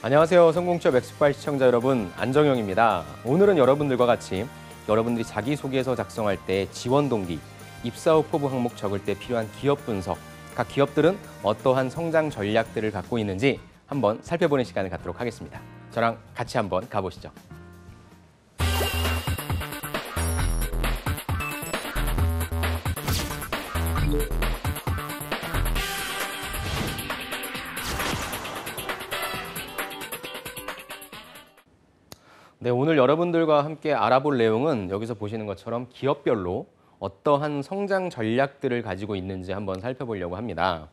안녕하세요. 성공취업 엑스파일 시청자 여러분, 안정영입니다. 오늘은 여러분들과 같이 여러분들이 자기소개서 작성할 때 지원 동기, 입사 후 포부 항목 적을 때 필요한 기업 분석, 각 기업들은 어떠한 성장 전략들을 갖고 있는지 한번 살펴보는 시간을 갖도록 하겠습니다. 저랑 같이 한번 가보시죠. 네, 오늘 여러분들과 함께 알아볼 내용은 여기서 보시는 것처럼 기업별로 어떠한 성장 전략들을 가지고 있는지 한번 살펴보려고 합니다.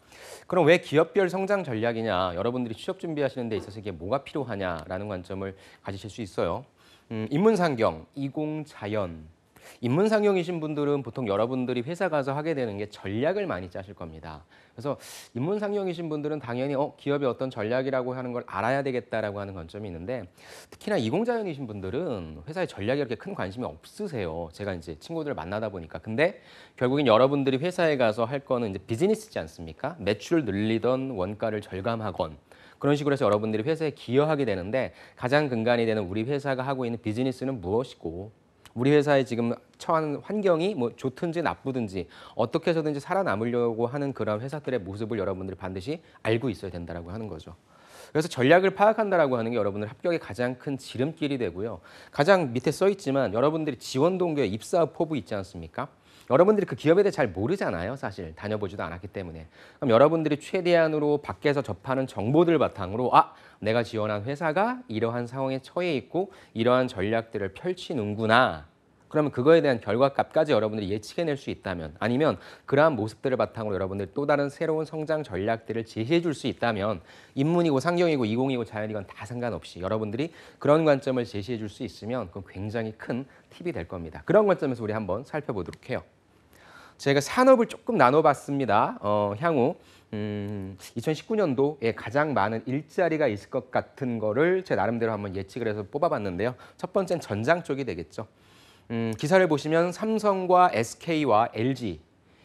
그럼 왜 기업별 성장 전략이냐? 여러분들이 취업 준비하시는 데 있어서 이게 뭐가 필요하냐라는 관점을 가지실 수 있어요. 인문상경, 이공자연. 인문상경이신 분들은 보통 여러분들이 회사 가서 하게 되는 게 전략을 많이 짜실 겁니다. 그래서 인문상경이신 분들은 당연히 기업의 어떤 전략이라고 하는 걸 알아야 되겠다라고 하는 관점이 있는데, 특히나 이공자연이신 분들은 회사의 전략에 그렇게 큰 관심이 없으세요. 제가 이제 친구들을 만나다 보니까. 근데 결국엔 여러분들이 회사에 가서 할 거는 이제 비즈니스지 않습니까? 매출을 늘리던 원가를 절감하건 그런 식으로 해서 여러분들이 회사에 기여하게 되는데, 가장 근간이 되는 우리 회사가 하고 있는 비즈니스는 무엇이고, 우리 회사에 지금 처한 환경이 뭐 좋든지 나쁘든지 어떻게 해서든지 살아남으려고 하는 그런 회사들의 모습을 여러분들이 반드시 알고 있어야 된다라고 하는 거죠. 그래서 전략을 파악한다라고 하는 게 여러분들 합격의 가장 큰 지름길이 되고요. 가장 밑에 써 있지만 여러분들이 지원 동기와 입사 포부 있지 않습니까? 여러분들이 그 기업에 대해 잘 모르잖아요. 사실 다녀보지도 않았기 때문에. 그럼 여러분들이 최대한으로 밖에서 접하는 정보들 바탕으로 내가 지원한 회사가 이러한 상황에 처해 있고 이러한 전략들을 펼치는구나. 그러면 그거에 대한 결과값까지 여러분들이 예측해낼 수 있다면, 아니면 그러한 모습들을 바탕으로 여러분들이 또 다른 새로운 성장 전략들을 제시해 줄 수 있다면, 인문이고 상경이고 이공이고 자연이건 다 상관없이 여러분들이 그런 관점을 제시해 줄 수 있으면 그건 굉장히 큰 팁이 될 겁니다. 그런 관점에서 우리 한번 살펴보도록 해요. 제가 산업을 조금 나눠봤습니다. 향후 2019년도에 가장 많은 일자리가 있을 것 같은 거를 제 나름대로 한번 예측을 해서 뽑아봤는데요. 첫 번째는 전장 쪽이 되겠죠. 기사를 보시면 삼성과 SK와 LG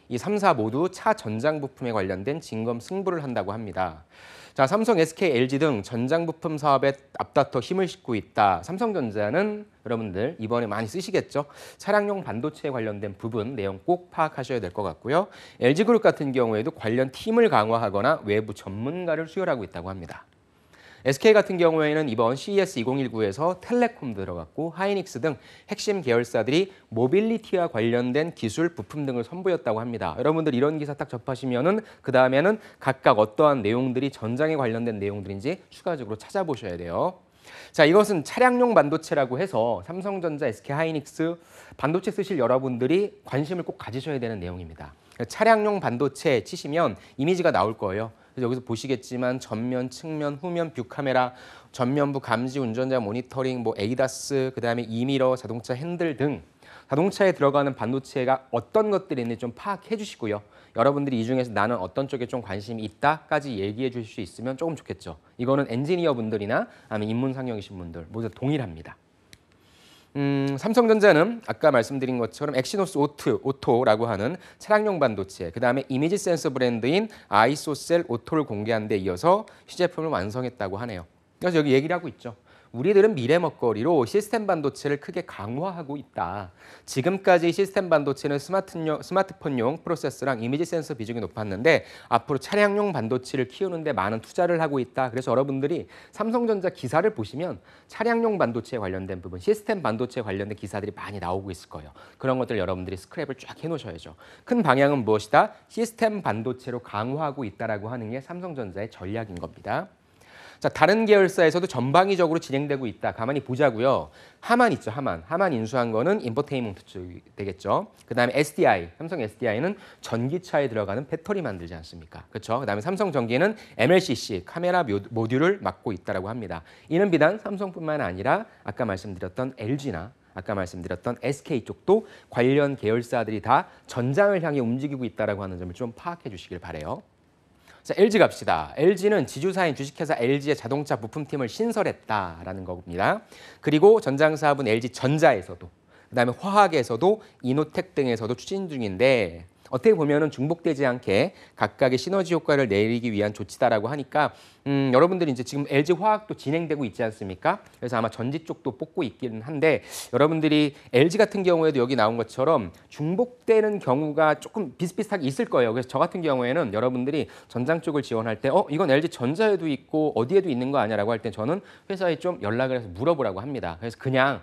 이 3사 모두 차 전장 부품에 관련된 진검 승부를 한다고 합니다. 자, 삼성, SK, LG 등 전장 부품 사업에 앞다퉈 힘을 싣고 있다. 삼성전자는 여러분들 이번에 많이 쓰시겠죠. 차량용 반도체에 관련된 부분 내용 꼭 파악하셔야 될 것 같고요. LG그룹 같은 경우에도 관련 팀을 강화하거나 외부 전문가를 수혈하고 있다고 합니다. SK 같은 경우에는 이번 CES 2019에서 텔레콤 들어갔고 하이닉스 등 핵심 계열사들이 모빌리티와 관련된 기술, 부품 등을 선보였다고 합니다. 여러분들 이런 기사 딱 접하시면은 그 다음에는 각각 어떠한 내용들이 전장에 관련된 내용들인지 추가적으로 찾아보셔야 돼요. 자, 이것은 차량용 반도체라고 해서 삼성전자, SK 하이닉스 반도체 쓰실 여러분들이 관심을 꼭 가지셔야 되는 내용입니다. 차량용 반도체 치시면 이미지가 나올 거예요. 그래서 여기서 보시겠지만 전면, 측면, 후면 뷰 카메라, 전면부 감지, 운전자 모니터링, ADAS, 그다음에 이미러, 자동차 핸들 등 자동차에 들어가는 반도체가 어떤 것들이 있는지 좀 파악해 주시고요. 여러분들이 이 중에서 나는 어떤 쪽에 좀 관심이 있다까지 얘기해 주실 수 있으면 조금 좋겠죠. 이거는 엔지니어 분들이나 아니면 인문상경이신 분들 모두 동일합니다. 삼성전자는 아까 말씀드린 것처럼 엑시노스 오토라고 하는 차량용 반도체, 그 다음에 이미지 센서 브랜드인 아이소셀 오토를 공개한 데 이어서 시제품을 완성했다고 하네요. 그래서 여기 얘기를 하고 있죠. 우리들은 미래 먹거리로 시스템 반도체를 크게 강화하고 있다. 지금까지 시스템 반도체는 스마트폰용 프로세서랑 이미지 센서 비중이 높았는데 앞으로 차량용 반도체를 키우는 데 많은 투자를 하고 있다. 그래서 여러분들이 삼성전자 기사를 보시면 차량용 반도체에 관련된 부분, 시스템 반도체에 관련된 기사들이 많이 나오고 있을 거예요. 그런 것들 여러분들이 스크랩을 쫙 해놓으셔야죠. 큰 방향은 무엇이다? 시스템 반도체로 강화하고 있다라고 하는 게 삼성전자의 전략인 겁니다. 자, 다른 계열사에서도 전방위적으로 진행되고 있다. 가만히 보자고요. 하만 있죠, 하만. 하만 인수한 거는 인포테인먼트 쪽이 되겠죠. 그다음에 SDI, 삼성 SDI는 전기차에 들어가는 배터리 만들지 않습니까? 그렇죠? 그다음에 삼성전기는 MLCC, 카메라 모듈을 맡고 있다라고 합니다. 이는 비단 삼성뿐만 아니라 아까 말씀드렸던 LG나 아까 말씀드렸던 SK 쪽도 관련 계열사들이 다 전장을 향해 움직이고 있다라고 하는 점을 좀 파악해 주시길 바라요. 자, LG 갑시다. LG는 지주사인 주식회사 LG의 자동차 부품팀을 신설했다라는 겁니다. 그리고 전장 사업은 LG전자에서도, 그다음에 화학에서도, 이노텍 등에서도 추진 중인데 어떻게 보면은 중복되지 않게 각각의 시너지 효과를 내리기 위한 조치다라고 하니까 여러분들이 이제 지금 LG 화학도 진행되고 있지 않습니까? 그래서 아마 전지 쪽도 뽑고 있기는 한데 여러분들이 LG 같은 경우에도 여기 나온 것처럼 중복되는 경우가 조금 비슷비슷하게 있을 거예요. 그래서 저 같은 경우에는 여러분들이 전장 쪽을 지원할 때 이건 LG 전자에도 있고 어디에도 있는 거 아니야라고 할 때 저는 회사에 좀 연락을 해서 물어보라고 합니다. 그래서 그냥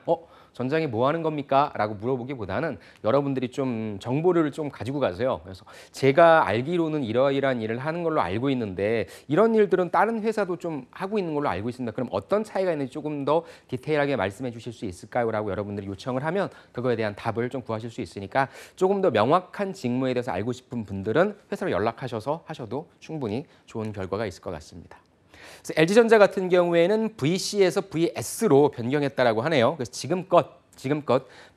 전장이 뭐 하는 겁니까? 라고 물어보기보다는 여러분들이 좀 정보를 좀 가지고 가세요. 그래서 제가 알기로는 이러이러한 일을 하는 걸로 알고 있는데 이런 일들은 다른 회사도 좀 하고 있는 걸로 알고 있습니다. 그럼 어떤 차이가 있는지 조금 더 디테일하게 말씀해 주실 수 있을까요? 라고 여러분들이 요청을 하면 그거에 대한 답을 좀 구하실 수 있으니까 조금 더 명확한 직무에 대해서 알고 싶은 분들은 회사로 연락하셔서 하셔도 충분히 좋은 결과가 있을 것 같습니다. 그래서 LG전자 같은 경우에는 VC에서 VS로 변경했다라고 하네요. 그래서 지금껏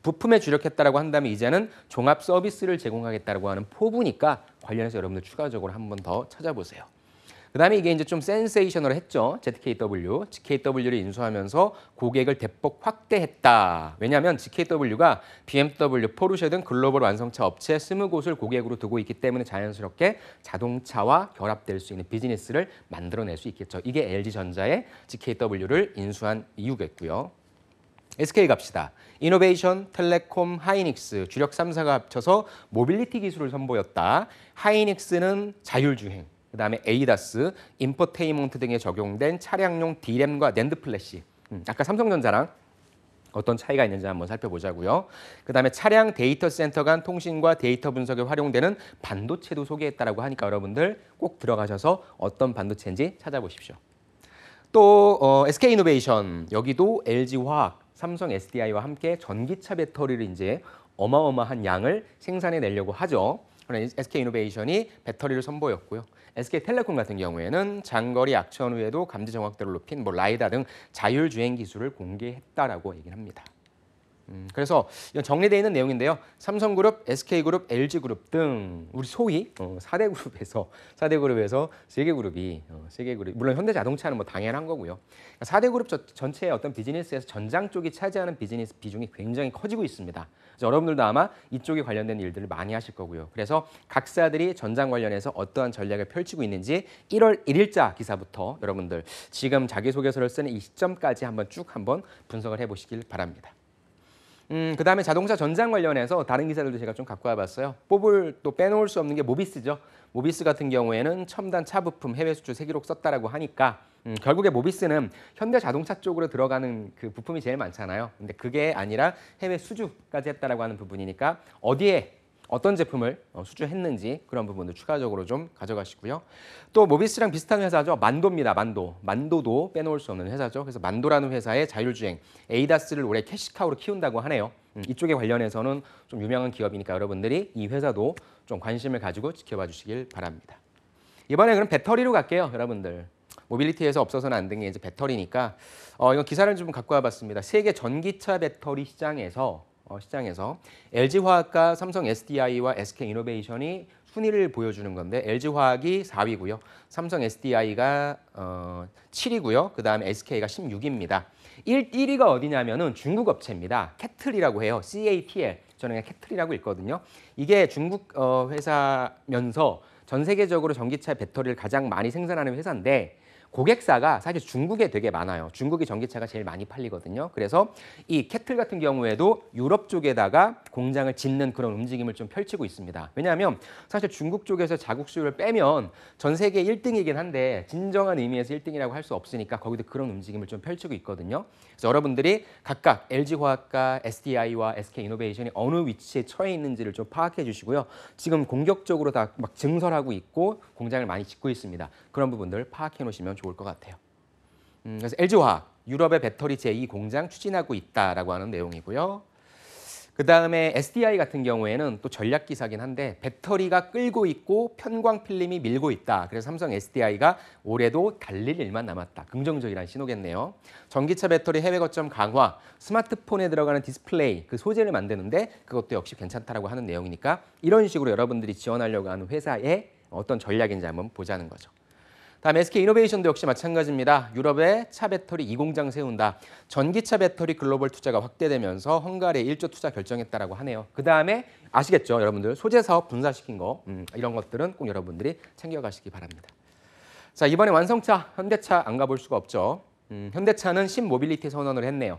부품에 주력했다라고 한다면 이제는 종합 서비스를 제공하겠다라고 하는 포부니까 관련해서 여러분들 추가적으로 한번 더 찾아보세요. 그다음에 이게 이제 좀 센세이셔널했죠. GKW를 인수하면서 고객을 대폭 확대했다. 왜냐하면 GKW가 BMW, 포르쉐 등 글로벌 완성차 업체 20곳을 고객으로 두고 있기 때문에 자연스럽게 자동차와 결합될 수 있는 비즈니스를 만들어낼 수 있겠죠. 이게 LG전자의 GKW를 인수한 이유겠고요. SK 갑시다. 이노베이션, 텔레콤, 하이닉스 주력 3사가 합쳐서 모빌리티 기술을 선보였다. 하이닉스는 자율주행, 그다음에 에이다스, 인포테인먼트 등에 적용된 차량용 D램과 낸드 플래시. 아까 삼성전자랑 어떤 차이가 있는지 한번 살펴보자고요. 그다음에 차량 데이터 센터 간 통신과 데이터 분석에 활용되는 반도체도 소개했다라고 하니까 여러분들 꼭 들어가셔서 어떤 반도체인지 찾아보십시오. 또 SK이노베이션 여기도 LG화학, 삼성 SDI와 함께 전기차 배터리를 이제 어마어마한 양을 생산해 내려고 하죠. 그런 SK이노베이션이 배터리를 선보였고요. SK텔레콤 같은 경우에는 장거리 악천 후에도 감지 정확도를 높인 라이다 등 자율주행 기술을 공개했다라고 얘기를 합니다. 그래서 이건 정리되어 있는 내용인데요. 삼성그룹, SK그룹, LG그룹 등 우리 소위 4대 그룹에서 세 개 그룹이 물론 현대자동차는 뭐 당연한 거고요. 4대 그룹 전체의 어떤 비즈니스에서 전장 쪽이 차지하는 비즈니스 비중이 굉장히 커지고 있습니다. 그래서 여러분들도 아마 이쪽에 관련된 일들을 많이 하실 거고요. 그래서 각사들이 전장 관련해서 어떠한 전략을 펼치고 있는지 1월 1일자 기사부터 여러분들 지금 자기소개서를 쓰는 이 시점까지 한번 분석을 해보시길 바랍니다. 그다음에 자동차 전장 관련해서 다른 기사들도 제가 좀 갖고 와봤어요. 또 빼놓을 수 없는 게 모비스죠. 모비스 같은 경우에는 첨단 차 부품 해외 수출 세기록 썼다라고 하니까 결국에 모비스는 현대자동차 쪽으로 들어가는 그 부품이 제일 많잖아요. 근데 그게 아니라 해외 수주까지 했다라고 하는 부분이니까 어디에 어떤 제품을 수주했는지 그런 부분도 추가적으로 좀 가져가시고요. 또 모비스랑 비슷한 회사죠. 만도입니다. 만도도 빼놓을 수 없는 회사죠. 그래서 만도라는 회사의 자율주행 에이다스를 올해 캐시카우로 키운다고 하네요. 이쪽에 관련해서는 좀 유명한 기업이니까 여러분들이 이 회사도 좀 관심을 가지고 지켜봐 주시길 바랍니다. 이번에 그럼 배터리로 갈게요. 여러분들. 모빌리티에서 없어서는 안 되는 게 이제 배터리니까 이건 기사를 좀 갖고 와봤습니다. 세계 전기차 배터리 시장에서 LG화학과 삼성 SDI와 SK이노베이션이 순위를 보여주는 건데 LG화학이 4위고요. 삼성 SDI가 7위고요. 그다음에 SK가 16위입니다. 1위가 어디냐면은 중국 업체입니다. 캐틀이라고 해요. CATL. 저는 그냥 캐틀이라고 읽거든요. 이게 중국 회사면서 전 세계적으로 전기차 배터리를 가장 많이 생산하는 회사인데 고객사가 사실 중국에 되게 많아요. 중국이 전기차가 제일 많이 팔리거든요. 그래서 이 캐틀 같은 경우에도 유럽 쪽에다가 공장을 짓는 그런 움직임을 좀 펼치고 있습니다. 왜냐하면 사실 중국 쪽에서 자국 수요를 빼면 전 세계 1등이긴 한데 진정한 의미에서 1등이라고 할 수 없으니까 거기도 그런 움직임을 좀 펼치고 있거든요. 그래서 여러분들이 각각 LG화학과 SDI와 SK이노베이션이 어느 위치에 처해 있는지를 좀 파악해 주시고요. 지금 공격적으로 다 막 증설하고 있고 공장을 많이 짓고 있습니다. 그런 부분들 파악해 놓으시면 좋을 것 같아요. 그래서 LG화학 유럽의 배터리 제2 공장 추진하고 있다라고 하는 내용이고요. 그다음에 SDI 같은 경우에는 또 전략 기사긴 한데 배터리가 끌고 있고 편광 필름이 밀고 있다. 그래서 삼성 SDI가 올해도 달릴 일만 남았다. 긍정적이라는 신호겠네요. 전기차 배터리 해외 거점 강화, 스마트폰에 들어가는 디스플레이 그 소재를 만드는데 그것도 역시 괜찮다라고 하는 내용이니까 이런 식으로 여러분들이 지원하려고 하는 회사의 어떤 전략인지 한번 보자는 거죠. 다음 SK이노베이션도 역시 마찬가지입니다. 유럽에 차 배터리 2공장 세운다. 전기차 배터리 글로벌 투자가 확대되면서 헝가리에 1조 투자 결정했다라고 하네요. 그다음에 아시겠죠, 여러분들? 소재 사업 분사시킨 거 이런 것들은 꼭 여러분들이 챙겨가시기 바랍니다. 자, 이번에 완성차 현대차 안 가볼 수가 없죠. 현대차는 신모빌리티 선언을 했네요.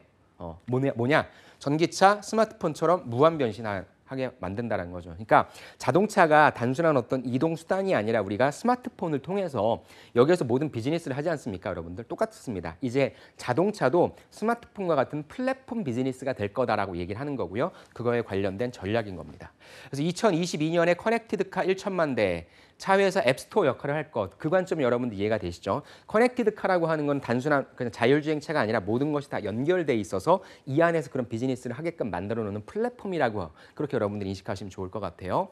뭐냐? 전기차, 스마트폰처럼 무한 변신하게 만든다는 거죠. 그러니까 자동차가 단순한 어떤 이동 수단이 아니라 우리가 스마트폰을 통해서 여기에서 모든 비즈니스를 하지 않습니까, 여러분들? 똑같습니다. 이제 자동차도 스마트폰과 같은 플랫폼 비즈니스가 될 거다라고 얘기를 하는 거고요. 그거에 관련된 전략인 겁니다. 그래서 2022년에 커넥티드카 1천만 대, 차회사 앱스토어 역할을 할 것, 그 관점이 여러분들 이해가 되시죠? 커넥티드 카라고 하는 건 단순한 그냥 자율주행차가 아니라 모든 것이 다 연결돼 있어서 이 안에서 그런 비즈니스를 하게끔 만들어 놓는 플랫폼이라고 그렇게 여러분들이 인식하시면 좋을 것 같아요.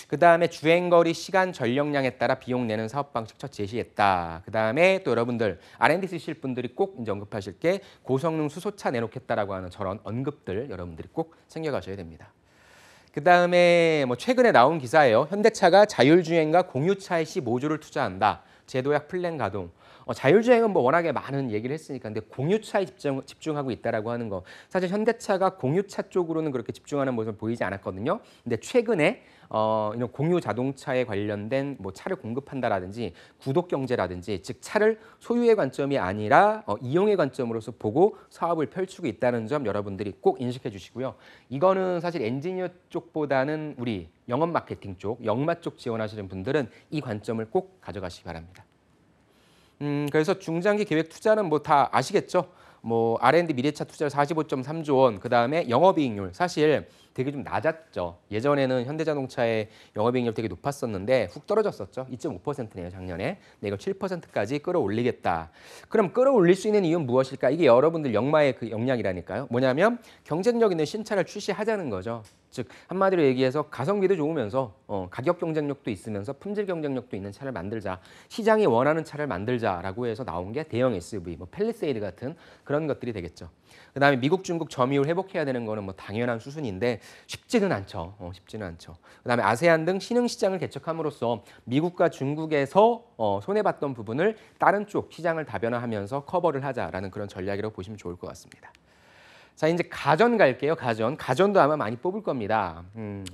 그다음에 주행거리, 시간, 전력량에 따라 비용 내는 사업 방식 첫 제시했다. 그다음에 또 여러분들 R&D 쓰실 분들이 꼭 이제 언급하실 게 고성능 수소차 내놓겠다라고 하는 저런 언급들 여러분들이 꼭 챙겨가셔야 됩니다. 그다음에 뭐 최근에 나온 기사예요. 현대차가 자율주행과 공유차에 15조를 투자한다. 제도약 플랜 가동. 자율주행은 뭐 워낙에 많은 얘기를 했으니까 근데 공유차에 집중하고 있다라고 하는 거. 사실 현대차가 공유차 쪽으로는 그렇게 집중하는 모습을 보이지 않았거든요. 근데 최근에 이런 공유 자동차에 관련된 뭐 차를 공급한다라든지 구독 경제라든지 즉 차를 소유의 관점이 아니라 이용의 관점으로서 보고 사업을 펼치고 있다는 점 여러분들이 꼭 인식해 주시고요. 이거는 사실 엔지니어 쪽보다는 우리 영업 마케팅 쪽, 영마 쪽 지원하시는 분들은 이 관점을 꼭 가져가시기 바랍니다. 그래서 중장기 계획 투자는 뭐 다 아시겠죠? 뭐 R&D 미래차 투자를 45.3조 원, 그다음에 영업이익률 사실 되게 좀 낮았죠. 예전에는 현대자동차의 영업이익률 되게 높았었는데 훅 떨어졌었죠. 2.5%네요, 작년에. 근데 이걸 7%까지 끌어올리겠다. 그럼 끌어올릴 수 있는 이유는 무엇일까? 이게 여러분들 영마의 그 역량이라니까요. 뭐냐면 경쟁력 있는 신차를 출시하자는 거죠. 즉 한마디로 얘기해서 가성비도 좋으면서 가격 경쟁력도 있으면서 품질 경쟁력도 있는 차를 만들자. 시장이 원하는 차를 만들자라고 해서 나온 게 대형 SUV, 뭐 팰리세이드 같은 그런 것들이 되겠죠. 그다음에 미국, 중국 점유율 회복해야 되는 거는 뭐 당연한 수순인데 쉽지는 않죠. 쉽지는 않죠. 그다음에 아세안 등 신흥 시장을 개척함으로써 미국과 중국에서 손해봤던 부분을 다른 쪽 시장을 다변화하면서 커버를 하자라는 그런 전략이라고 보시면 좋을 것 같습니다. 자, 이제 가전 갈게요. 가전도 아마 많이 뽑을 겁니다.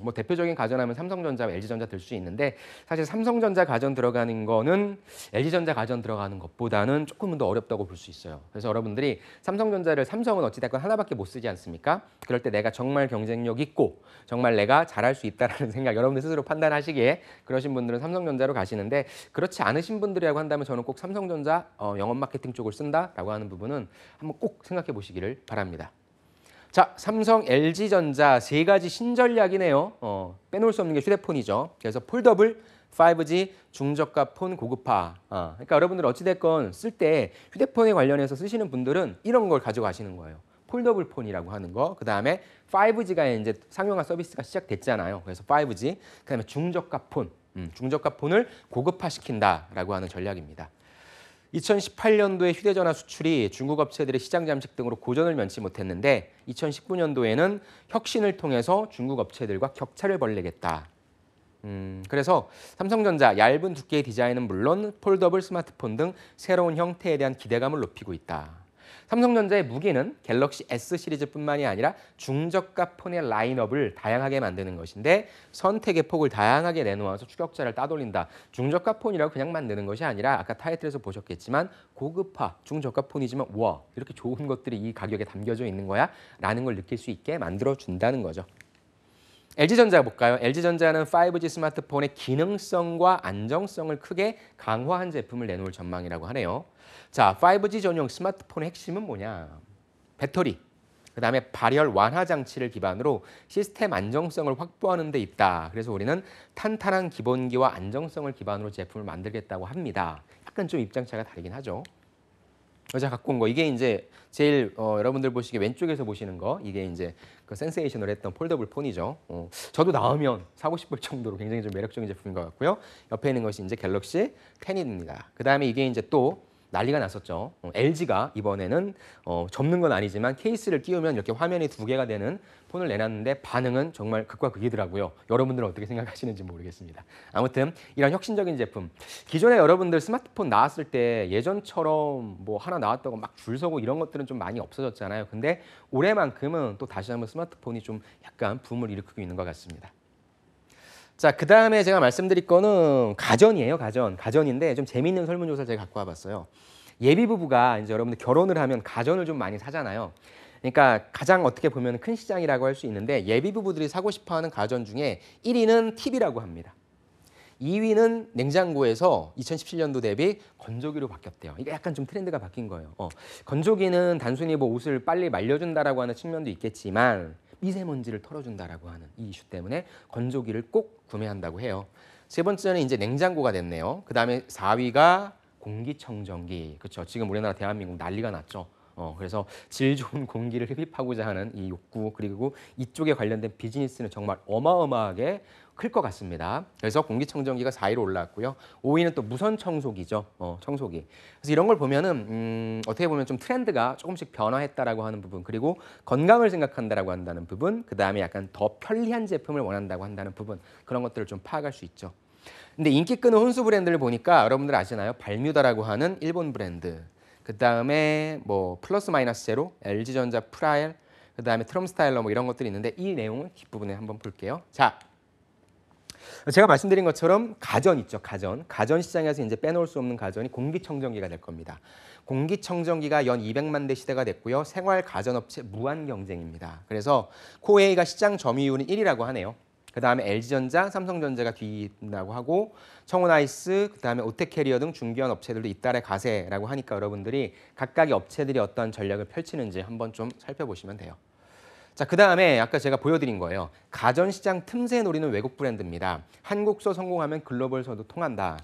뭐 대표적인 가전하면 삼성전자, LG전자 들 수 있는데 사실 삼성전자 가전 들어가는 거는 LG전자 가전 들어가는 것보다는 조금은 더 어렵다고 볼 수 있어요. 그래서 여러분들이 삼성은 어찌됐건 하나밖에 못 쓰지 않습니까? 그럴 때 내가 정말 경쟁력 있고 정말 내가 잘할 수 있다는 생각 여러분들 스스로 판단하시기에 그러신 분들은 삼성전자로 가시는데 그렇지 않으신 분들이라고 한다면 저는 꼭 삼성전자 영업 마케팅 쪽을 쓴다라고 하는 부분은 한번 꼭 생각해 보시기를 바랍니다. 자, 삼성, LG전자 세 가지 신전략이네요. 빼놓을 수 없는 게 휴대폰이죠. 그래서 폴더블, 5G, 중저가 폰 고급화. 그러니까 여러분들 어찌됐건 쓸 때 휴대폰에 관련해서 쓰시는 분들은 이런 걸 가져가시는 거예요. 폴더블 폰이라고 하는 거. 그다음에 5G가 이제 상용화 서비스가 시작됐잖아요. 그래서 5G. 그다음에 중저가 폰. 중저가 폰을 고급화시킨다라고 하는 전략입니다. 2018년도에 휴대전화 수출이 중국 업체들의 시장 잠식 등으로 고전을 면치 못했는데 2019년도에는 혁신을 통해서 중국 업체들과 격차를 벌리겠다. 그래서 삼성전자 얇은 두께의 디자인은 물론 폴더블 스마트폰 등 새로운 형태에 대한 기대감을 높이고 있다. 삼성전자의 무기는 갤럭시 S 시리즈뿐만이 아니라 중저가 폰의 라인업을 다양하게 만드는 것인데 선택의 폭을 다양하게 내놓아서 추격자를 따돌린다. 중저가 폰이라고 그냥 만드는 것이 아니라 아까 타이틀에서 보셨겠지만 고급화, 중저가 폰이지만 와 이렇게 좋은 것들이 이 가격에 담겨져 있는 거야 라는 걸 느낄 수 있게 만들어준다는 거죠. LG전자 볼까요? LG전자는 5G 스마트폰의 기능성과 안정성을 크게 강화한 제품을 내놓을 전망이라고 하네요. 자, 5G 전용 스마트폰의 핵심은 뭐냐? 배터리, 그다음에 발열 완화 장치를 기반으로 시스템 안정성을 확보하는 데 있다. 그래서 우리는 탄탄한 기본기와 안정성을 기반으로 제품을 만들겠다고 합니다. 약간 좀 입장차가 다르긴 하죠. 제가 갖고 온 거 이게 이제 제일 여러분들 보시기에 왼쪽에서 보시는 거 이게 이제 그 센세이션을 했던 폴더블 폰이죠. 저도 나오면 사고 싶을 정도로 굉장히 좀 매력적인 제품인 것 같고요. 옆에 있는 것이 이제 갤럭시 10입니다. 그 다음에 이게 이제 또 난리가 났었죠. LG가 이번에는 접는 건 아니지만 케이스를 끼우면 이렇게 화면이 두 개가 되는 폰을 내놨는데 반응은 정말 극과 극이더라고요. 여러분들은 어떻게 생각하시는지 모르겠습니다. 아무튼 이런 혁신적인 제품. 기존에 여러분들 스마트폰 나왔을 때 예전처럼 뭐 하나 나왔다고 막 줄 서고 이런 것들은 좀 많이 없어졌잖아요. 근데 올해만큼은 또 다시 한번 스마트폰이 좀 약간 붐을 일으키고 있는 것 같습니다. 자, 그 다음에 제가 말씀드릴 거는 가전이에요, 가전. 가전인데 좀 재미있는 설문조사를 제가 갖고 와봤어요. 예비 부부가 이제 여러분들 결혼을 하면 가전을 좀 많이 사잖아요. 그러니까 가장 어떻게 보면 큰 시장이라고 할 수 있는데 예비 부부들이 사고 싶어하는 가전 중에 1위는 TV라고 합니다. 2위는 냉장고에서 2017년도 대비 건조기로 바뀌었대요. 이게 약간 좀 트렌드가 바뀐 거예요. 건조기는 단순히 뭐 옷을 빨리 말려준다라고 하는 측면도 있겠지만 미세먼지를 털어준다라고 하는 이 이슈 때문에 건조기를 꼭 구매한다고 해요. 세 번째는 이제 냉장고가 됐네요. 그 다음에 4위가 공기청정기. 그렇죠. 지금 우리나라 대한민국 난리가 났죠. 그래서 질 좋은 공기를 흡입하고자 하는 이 욕구 그리고 이쪽에 관련된 비즈니스는 정말 어마어마하게 클 것 같습니다. 그래서 공기청정기가 4위로 올라왔고요. 5위는 또 무선 청소기죠. 청소기. 그래서 이런 걸 보면은 어떻게 보면 좀 트렌드가 조금씩 변화했다라고 하는 부분, 그리고 건강을 생각한다라고 한다는 부분, 그 다음에 약간 더 편리한 제품을 원한다고 한다는 부분, 그런 것들을 좀 파악할 수 있죠. 근데 인기 끄는 혼수 브랜드를 보니까 여러분들 아시나요? 발뮤다라고 하는 일본 브랜드. 그 다음에 뭐 플러스 마이너스 제로, LG전자 프라엘, 그 다음에 트럼스타일러 뭐 이런 것들이 있는데 이 내용을 뒷부분에 한번 볼게요. 자, 제가 말씀드린 것처럼 가전 있죠, 가전. 가전 시장에서 이제 빼놓을 수 없는 가전이 공기청정기가 될 겁니다. 공기청정기가 연 200만 대 시대가 됐고요. 생활 가전업체 무한 경쟁입니다. 그래서 코웨이가 시장 점유율은 1위라고 하네요. 그 다음에 LG전자, 삼성전자가 뒤이라고 하고 청혼아이스, 그 다음에 오텍캐리어 등 중견 업체들도 잇따라 가세라고 하니까 여러분들이 각각의 업체들이 어떤 전략을 펼치는지 한번 좀 살펴보시면 돼요. 자, 그 다음에 아까 제가 보여드린 거예요. 가전시장 틈새 노리는 외국 브랜드입니다. 한국서 성공하면 글로벌서도 통한다.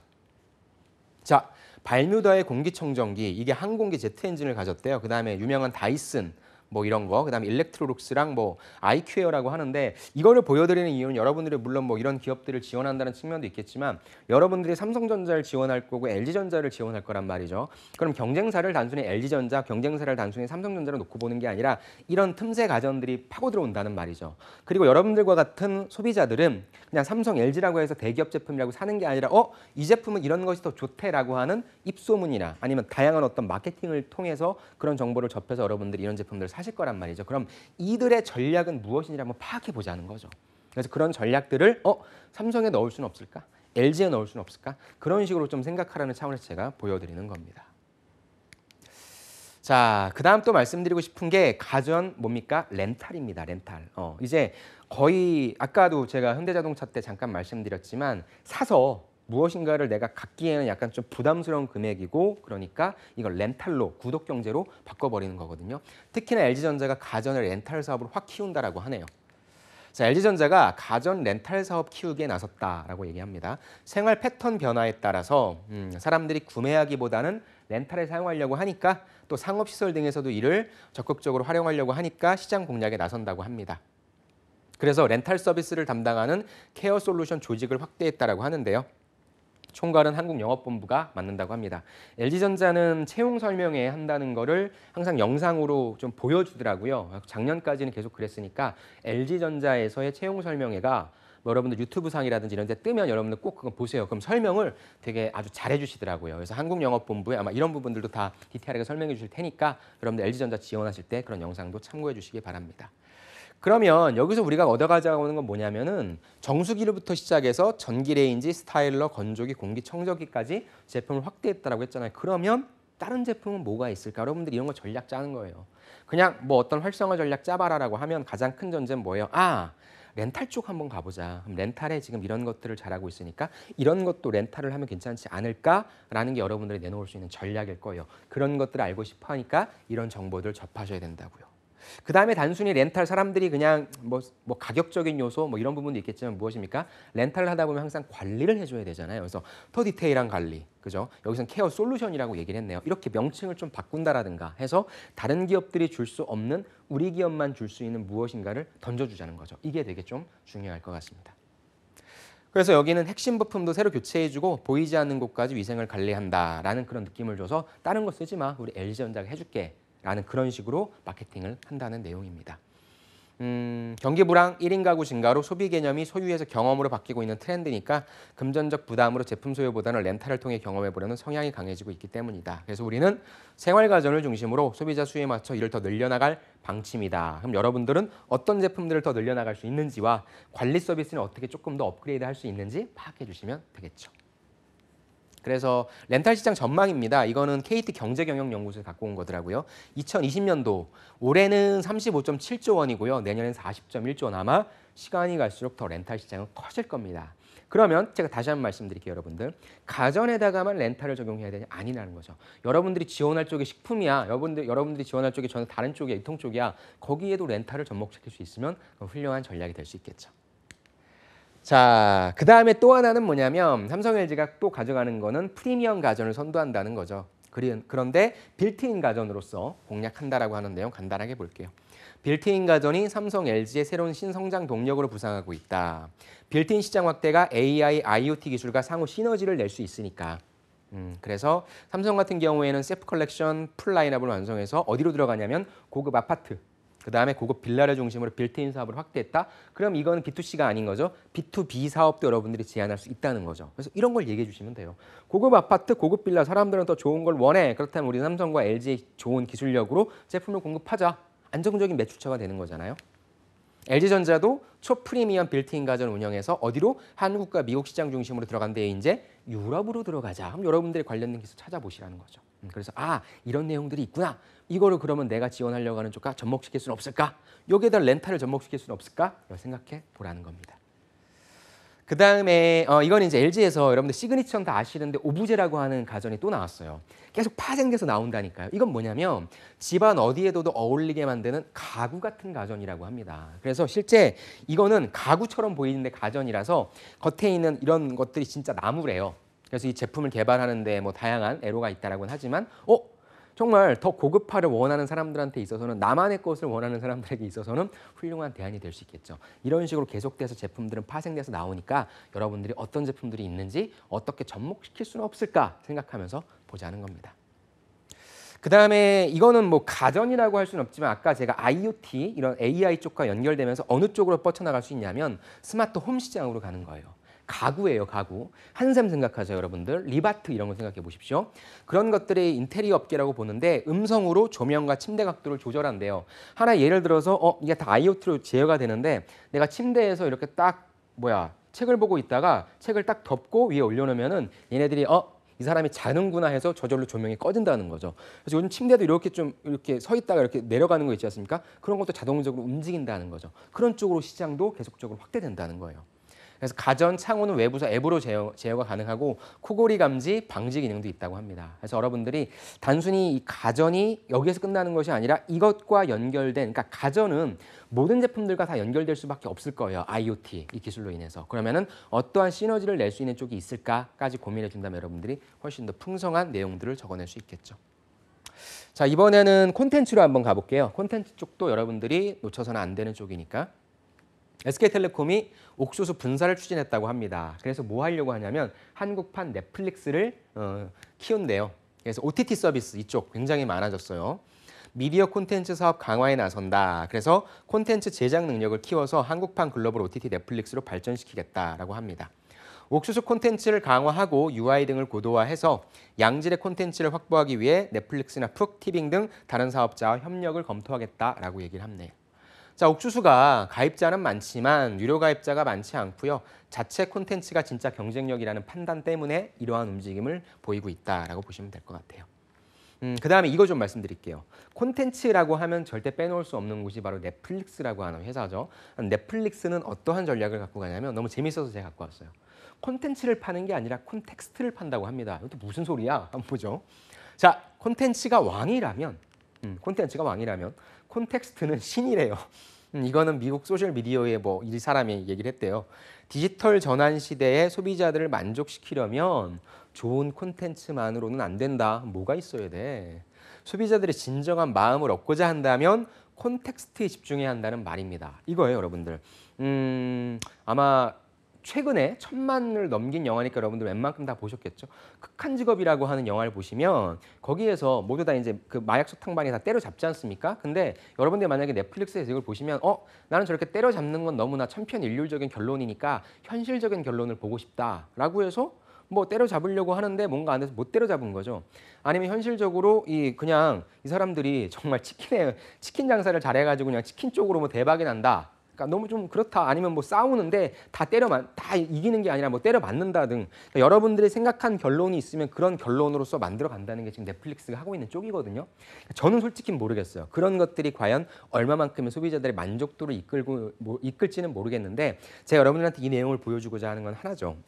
자, 발뮤다의 공기청정기, 이게 항공기 제트 엔진을 가졌대요. 그 다음에 유명한 다이슨, 뭐 이런 거, 그다음에 일렉트로룩스랑 뭐 아이큐에어라고 하는데 이거를 보여드리는 이유는 여러분들이 물론 뭐 이런 기업들을 지원한다는 측면도 있겠지만 여러분들이 삼성전자를 지원할 거고 LG전자를 지원할 거란 말이죠. 그럼 경쟁사를 단순히 LG전자, 경쟁사를 단순히 삼성전자로 놓고 보는 게 아니라 이런 틈새 가전들이 파고 들어온다는 말이죠. 그리고 여러분들과 같은 소비자들은 그냥 삼성, LG라고 해서 대기업 제품이라고 사는 게 아니라 이 제품은 이런 것이 더 좋대라고 하는 입소문이나 아니면 다양한 어떤 마케팅을 통해서 그런 정보를 접해서 여러분들이 이런 제품들을 사실 거란 말이죠. 그럼 이들의 전략은 무엇인지 한번 파악해 보자는 거죠. 그래서 그런 전략들을 삼성에 넣을 수는 없을까? LG에 넣을 수는 없을까? 그런 식으로 좀 생각하라는 차원에서 제가 보여드리는 겁니다. 자, 그 다음 또 말씀드리고 싶은 게 가전 뭡니까? 렌탈입니다. 렌탈. 이제 거의 아까도 제가 현대자동차 때 잠깐 말씀드렸지만 사서 무엇인가를 내가 갖기에는 약간 좀 부담스러운 금액이고 그러니까 이걸 렌탈로 구독 경제로 바꿔버리는 거거든요. 특히나 LG전자가 가전을 렌탈 사업으로 확 키운다라고 하네요. 자, LG전자가 가전 렌탈 사업 키우기에 나섰다라고 얘기합니다. 생활 패턴 변화에 따라서 사람들이 구매하기보다는 렌탈에 사용하려고 하니까 또 상업시설 등에서도 이를 적극적으로 활용하려고 하니까 시장 공략에 나선다고 합니다. 그래서 렌탈 서비스를 담당하는 케어 솔루션 조직을 확대했다라고 하는데요. 총괄은 한국영업본부가 맡는다고 합니다. LG전자는 채용 설명회 한다는 거를 항상 영상으로 좀 보여주더라고요. 작년까지는 계속 그랬으니까 LG전자에서의 채용 설명회가 여러분들 유튜브 상이라든지 이런 데 뜨면 여러분들 꼭 그거 보세요. 그럼 설명을 되게 아주 잘해 주시더라고요. 그래서 한국영업본부에 아마 이런 부분들도 다 디테일하게 설명해 주실 테니까 여러분들 LG전자 지원하실 때 그런 영상도 참고해 주시기 바랍니다. 그러면 여기서 우리가 얻어가자고 하는 건 뭐냐면은 정수기로부터 시작해서 전기레인지, 스타일러, 건조기, 공기청정기까지 제품을 확대했다라고 했잖아요. 그러면 다른 제품은 뭐가 있을까? 여러분들이 이런 거 전략 짜는 거예요. 그냥 뭐 어떤 활성화 전략 짜봐라라고 하면 가장 큰 전제는 뭐예요? 렌탈 쪽 한번 가보자. 그럼 렌탈에 지금 이런 것들을 잘하고 있으니까 이런 것도 렌탈을 하면 괜찮지 않을까라는 게 여러분들이 내놓을 수 있는 전략일 거예요. 그런 것들을 알고 싶어 하니까 이런 정보들 접하셔야 된다고요. 그 다음에 단순히 렌탈 사람들이 그냥 뭐 가격적인 요소 뭐 이런 부분도 있겠지만 무엇입니까? 렌탈을 하다 보면 항상 관리를 해줘야 되잖아요. 그래서 더 디테일한 관리, 그죠? 여기서는 케어 솔루션이라고 얘기를 했네요. 이렇게 명칭을 좀 바꾼다라든가 해서 다른 기업들이 줄 수 없는 우리 기업만 줄 수 있는 무엇인가를 던져주자는 거죠. 이게 되게 좀 중요할 것 같습니다. 그래서 여기는 핵심 부품도 새로 교체해주고 보이지 않는 곳까지 위생을 관리한다라는 그런 느낌을 줘서 다른 거 쓰지 마. 우리 LG전자가 해줄게. 라는 그런 식으로 마케팅을 한다는 내용입니다. 경기 불황, 1인 가구 증가로 소비 개념이 소유에서 경험으로 바뀌고 있는 트렌드니까 금전적 부담으로 제품 소유보다는 렌탈을 통해 경험해보려는 성향이 강해지고 있기 때문이다. 그래서 우리는 생활가전을 중심으로 소비자 수요에 맞춰 이를 더 늘려나갈 방침이다. 그럼 여러분들은 어떤 제품들을 더 늘려나갈 수 있는지와 관리 서비스는 어떻게 조금 더 업그레이드 할 수 있는지 파악해 주시면 되겠죠. 그래서 렌탈 시장 전망입니다. 이거는 KT 경제경영연구소에서 갖고 온 거더라고요. 2020년도 올해는 35.7조 원이고요. 내년엔 40.1조 원. 아마 시간이 갈수록 더 렌탈 시장은 커질 겁니다. 그러면 제가 다시 한번 말씀드릴게요, 여러분들. 가전에다가만 렌탈을 적용해야 되냐? 아니라는 거죠. 여러분들이 지원할 쪽이 식품이야. 여러분들이 지원할 쪽이 저는 다른 쪽이야, 유통 쪽이야. 거기에도 렌탈을 접목시킬 수 있으면 훌륭한 전략이 될 수 있겠죠. 자, 그 다음에 또 하나는 뭐냐면 삼성 LG가 또 가져가는 거는 프리미엄 가전을 선도한다는 거죠. 그런데 빌트인 가전으로서 공략한다라고 하는 내용 간단하게 볼게요. 빌트인 가전이 삼성 LG의 새로운 신성장 동력으로 부상하고 있다. 빌트인 시장 확대가 AI, IoT 기술과 상호 시너지를 낼 수 있으니까. 그래서 삼성 같은 경우에는 셀프 컬렉션 풀 라인업을 완성해서 어디로 들어가냐면 고급 아파트, 그 다음에 고급 빌라를 중심으로 빌트인 사업을 확대했다. 그럼 이거는 B2C가 아닌 거죠. B2B 사업도 여러분들이 제안할 수 있다는 거죠. 그래서 이런 걸 얘기해 주시면 돼요. 고급 아파트, 고급 빌라, 사람들은 더 좋은 걸 원해. 그렇다면 우리 삼성과 LG의 좋은 기술력으로 제품을 공급하자. 안정적인 매출처가 되는 거잖아요. LG전자도 초프리미엄 빌트인 가전 운영해서 어디로? 한국과 미국 시장 중심으로 들어간 데에 이제 유럽으로 들어가자. 그럼 여러분들이 관련된 기술 찾아보시라는 거죠. 그래서 이런 내용들이 있구나. 이거를 그러면 내가 지원하려고 하는 쪽과 접목시킬 수는 없을까? 여기에다 렌탈을 접목시킬 수는 없을까? 생각해 보라는 겁니다. 그 다음에 이건 이제 LG에서 여러분들 시그니처는 다 아시는데 오브제라고 하는 가전이 또 나왔어요. 계속 파생돼서 나온다니까요. 이건 뭐냐면 집안 어디에 둬도 어울리게 만드는 가구 같은 가전이라고 합니다. 그래서 실제 이거는 가구처럼 보이는데 가전이라서 겉에 있는 이런 것들이 진짜 나무래요. 그래서 이 제품을 개발하는데 뭐 다양한 애로가 있다라고는 하지만 정말 더 고급화를 원하는 사람들한테 있어서는 나만의 것을 원하는 사람들에게 있어서는 훌륭한 대안이 될 수 있겠죠. 이런 식으로 계속돼서 제품들은 파생돼서 나오니까 여러분들이 어떤 제품들이 있는지 어떻게 접목시킬 수는 없을까 생각하면서 보자는 겁니다. 그 다음에 이거는 뭐 가전이라고 할 수는 없지만 아까 제가 IoT 이런 AI 쪽과 연결되면서 어느 쪽으로 뻗쳐나갈 수 있냐면 스마트 홈 시장으로 가는 거예요. 가구예요, 가구. 한샘 생각하죠, 여러분들. 리바트 이런 거 생각해 보십시오. 그런 것들이 인테리어 업계라고 보는데 음성으로 조명과 침대 각도를 조절한대요. 하나 예를 들어서 이게 다 IoT로 제어가 되는데 내가 침대에서 이렇게 딱 책을 보고 있다가 책을 딱 덮고 위에 올려놓으면은 얘네들이 이 사람이 자는구나 해서 저절로 조명이 꺼진다는 거죠. 그래서 요즘 침대도 이렇게 좀 이렇게 서 있다가 이렇게 내려가는 거 있지 않습니까? 그런 것도 자동적으로 움직인다는 거죠. 그런 쪽으로 시장도 계속적으로 확대된다는 거예요. 그래서 가전, 창호는 외부에서 앱으로 제어가 가능하고 코골이 감지, 방지 기능도 있다고 합니다. 그래서 여러분들이 단순히 이 가전이 여기에서 끝나는 것이 아니라 이것과 연결된, 그러니까 가전은 모든 제품들과 다 연결될 수밖에 없을 거예요. IoT, 이 기술로 인해서. 그러면은 어떠한 시너지를 낼 수 있는 쪽이 있을까까지 고민해 준다면 여러분들이 훨씬 더 풍성한 내용들을 적어낼 수 있겠죠. 자, 이번에는 콘텐츠로 한번 가볼게요. 콘텐츠 쪽도 여러분들이 놓쳐서는 안 되는 쪽이니까. SK텔레콤이 옥수수 분사를 추진했다고 합니다. 그래서 뭐 하려고 하냐면 한국판 넷플릭스를 키운대요. 그래서 OTT 서비스 이쪽 굉장히 많아졌어요. 미디어 콘텐츠 사업 강화에 나선다. 그래서 콘텐츠 제작 능력을 키워서 한국판 글로벌 OTT 넷플릭스로 발전시키겠다라고 합니다. 옥수수 콘텐츠를 강화하고 UI 등을 고도화해서 양질의 콘텐츠를 확보하기 위해 넷플릭스나 푹, 티빙 등 다른 사업자와 협력을 검토하겠다라고 얘기를 합네요. 자, 옥수수가 가입자는 많지만 유료 가입자가 많지 않고요. 자체 콘텐츠가 진짜 경쟁력이라는 판단 때문에 이러한 움직임을 보이고 있다라고 보시면 될 것 같아요. 그 다음에 이거 좀 말씀드릴게요. 콘텐츠라고 하면 절대 빼놓을 수 없는 곳이 바로 넷플릭스라고 하는 회사죠. 넷플릭스는 어떠한 전략을 갖고 가냐면 너무 재밌어서 제가 갖고 왔어요. 콘텐츠를 파는 게 아니라 콘텍스트를 판다고 합니다. 이것도 무슨 소리야? 한번 보죠. 자, 콘텐츠가 왕이라면 콘텍스트는 신이래요. 이거는 미국 소셜미디어의 이 사람이 얘기를 했대요. 디지털 전환 시대의 소비자들을 만족시키려면 좋은 콘텐츠만으로는 안 된다. 뭐가 있어야 돼? 소비자들의 진정한 마음을 얻고자 한다면 콘텍스트에 집중해야 한다는 말입니다. 이거예요, 여러분들. 아마 최근에 1000만을 넘긴 영화니까 여러분들 웬만큼 다 보셨겠죠. 극한 직업이라고 하는 영화를 보시면 거기에서 모두 다 이제 그 마약 소탕반이 다 때려잡지 않습니까? 근데 여러분들 만약에 넷플릭스에서 이걸 보시면 나는 저렇게 때려잡는 건 너무나 천편일률적인 결론이니까 현실적인 결론을 보고 싶다라고 해서 뭐 때려잡으려고 하는데 뭔가 안 돼서 못 때려잡은 거죠. 아니면 현실적으로 그냥 이 사람들이 정말 치킨 장사를 잘해가지고 그냥 치킨 쪽으로 뭐 대박이 난다. 그러니까 너무 좀 그렇다. 아니면 뭐 싸우는데 다 이기는 게 아니라 뭐 때려 맞는다 등. 그러니까 여러분들이 생각한 결론이 있으면 그런 결론으로서 만들어 간다는 게 지금 넷플릭스가 하고 있는 쪽이거든요. 저는 솔직히 모르겠어요. 그런 것들이 과연 얼마만큼의 소비자들의 만족도를 이끌지는 모르겠는데 제가 여러분들한테 이 내용을 보여주고자 하는 건 하나죠.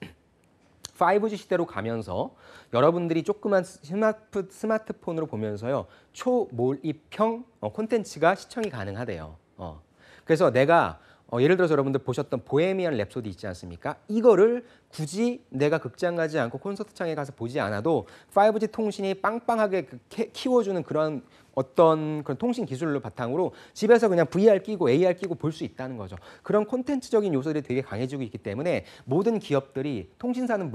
5G 시대로 가면서 여러분들이 조그만 스마트폰으로 보면서요. 초몰입형 콘텐츠가 시청이 가능하대요. 그래서 내가 예를 들어서 여러분들 보셨던 보헤미안 랩소디 있지 않습니까? 이거를 굳이 내가 극장 가지 않고 콘서트장에 가서 보지 않아도 5G 통신이 빵빵하게 키워주는 그런 통신 기술을 바탕으로 집에서 그냥 VR 끼고 AR 끼고 볼 수 있다는 거죠. 그런 콘텐츠적인 요소들이 되게 강해지고 있기 때문에 모든 기업들이 통신사들은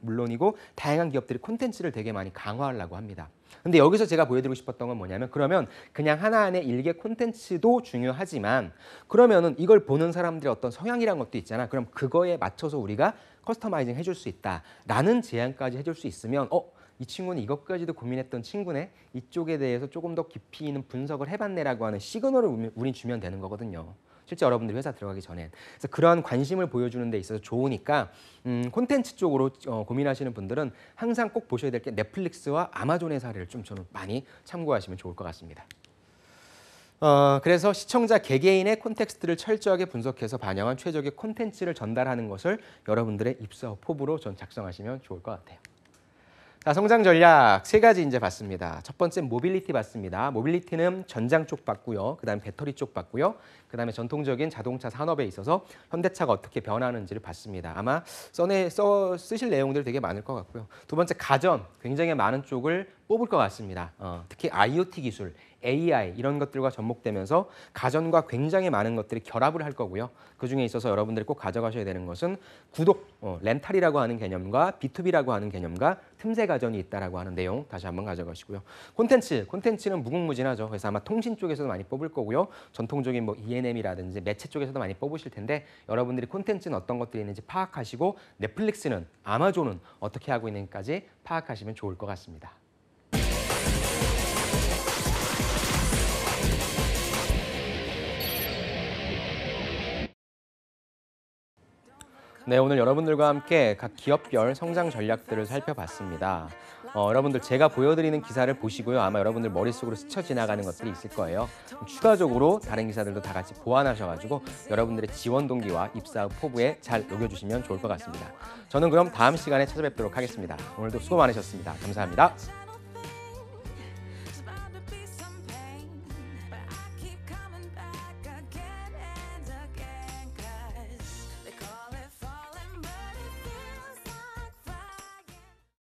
물론이고 다양한 기업들이 콘텐츠를 되게 많이 강화하려고 합니다. 근데 여기서 제가 보여드리고 싶었던 건 뭐냐면 그러면 그냥 하나하나의 일개 콘텐츠도 중요하지만 그러면은 이걸 보는 사람들의 어떤 성향이란 것도 있잖아. 그럼 그거에 맞춰서 우리가 커스터마이징 해줄 수 있다라는 제안까지 해줄 수 있으면 이 친구는 이것까지도 고민했던 친구네. 이쪽에 대해서 조금 더 깊이 있는 분석을 해봤네라고 하는 시그널을 우린 주면 되는 거거든요. 실제 여러분들이 회사 들어가기 전엔. 그래서 그러한 관심을 보여주는 데 있어서 좋으니까 콘텐츠 쪽으로 고민하시는 분들은 항상 꼭 보셔야 될 게 넷플릭스와 아마존의 사례를 좀 저는 많이 참고하시면 좋을 것 같습니다. 그래서 시청자 개개인의 콘텍스트를 철저하게 분석해서 반영한 최적의 콘텐츠를 전달하는 것을 여러분들의 입사업 포부로 전 작성하시면 좋을 것 같아요. 자, 성장 전략 3가지 이제 봤습니다. 첫 번째 모빌리티 봤습니다. 모빌리티는 전장 쪽 봤고요. 그다음에 배터리 쪽 봤고요. 그다음에 전통적인 자동차 산업에 있어서 현대차가 어떻게 변하는지를 봤습니다. 아마 쓰실 내용들 되게 많을 것 같고요. 두 번째 가전 굉장히 많은 쪽을 뽑을 것 같습니다. 특히 IoT 기술, AI 이런 것들과 접목되면서 가전과 굉장히 많은 것들이 결합을 할 거고요. 그중에 있어서 여러분들이 꼭 가져가셔야 되는 것은 구독, 렌탈이라고 하는 개념과 B2B라고 하는 개념과 틈새 가전이 있다라고 하는 내용 다시 한번 가져가시고요. 콘텐츠는 무궁무진하죠. 그래서 아마 통신 쪽에서도 많이 뽑을 거고요. 전통적인 뭐 ENM이라든지 매체 쪽에서도 많이 뽑으실 텐데 여러분들이 콘텐츠는 어떤 것들이 있는지 파악하시고 넷플릭스는 아마존은 어떻게 하고 있는지까지 파악하시면 좋을 것 같습니다. 네, 오늘 여러분들과 함께 각 기업별 성장 전략들을 살펴봤습니다. 여러분들 제가 보여드리는 기사를 보시고요. 아마 여러분들 머릿속으로 스쳐 지나가는 것들이 있을 거예요. 추가적으로 다른 기사들도 다 같이 보완하셔가지고 여러분들의 지원 동기와 입사 포부에 잘 녹여주시면 좋을 것 같습니다. 저는 그럼 다음 시간에 찾아뵙도록 하겠습니다. 오늘도 수고 많으셨습니다. 감사합니다.